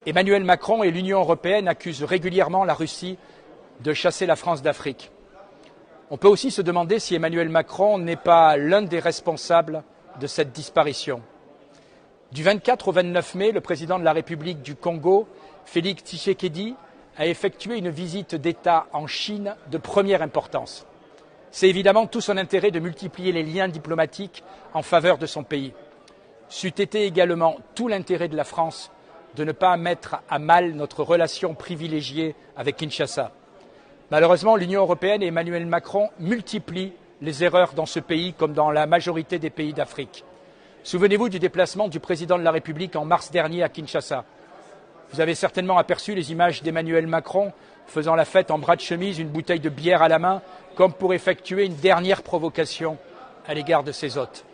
Emmanuel Macron et l'Union européenne accusent régulièrement la Russie de chasser la France d'Afrique. On peut aussi se demander si Emmanuel Macron n'est pas l'un des responsables de cette disparition. Du 24 au 29 mai, le président de la République du Congo, Félix Tshisekedi, a effectué une visite d'État en Chine de première importance. C'est évidemment tout son intérêt de multiplier les liens diplomatiques en faveur de son pays. C'eût été également tout l'intérêt de la France de ne pas mettre à mal notre relation privilégiée avec Kinshasa. Malheureusement, l'Union européenne et Emmanuel Macron multiplient les erreurs dans ce pays comme dans la majorité des pays d'Afrique. Souvenez-vous du déplacement du président de la République en mars dernier à Kinshasa. Vous avez certainement aperçu les images d'Emmanuel Macron faisant la fête en bras de chemise, une bouteille de bière à la main, comme pour effectuer une dernière provocation à l'égard de ses hôtes.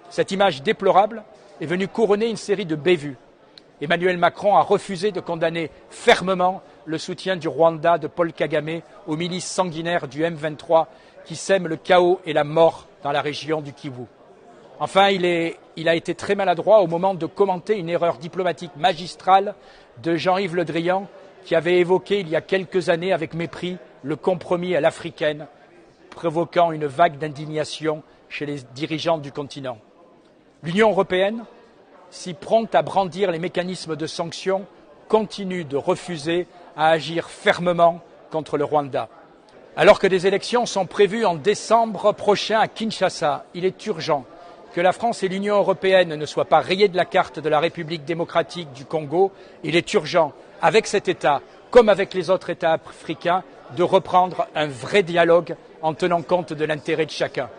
Cette image déplorable est venue couronner une série de bévues. Emmanuel Macron a refusé de condamner fermement le soutien du Rwanda de Paul Kagame aux milices sanguinaires du M23 qui sèment le chaos et la mort dans la région du Kivu. Enfin, il a été très maladroit au moment de commenter une erreur diplomatique magistrale de Jean-Yves Le Drian qui avait évoqué il y a quelques années avec mépris le compromis à l'africaine, provoquant une vague d'indignation chez les dirigeants du continent. L'Union européenne, si prompte à brandir les mécanismes de sanctions, continue de refuser à agir fermement contre le Rwanda. Alors que des élections sont prévues en décembre prochain à Kinshasa, il est urgent que la France et l'Union européenne ne soient pas rayées de la carte de la République démocratique du Congo. Il est urgent, avec cet État, comme avec les autres États africains, de reprendre un vrai dialogue en tenant compte de l'intérêt de chacun.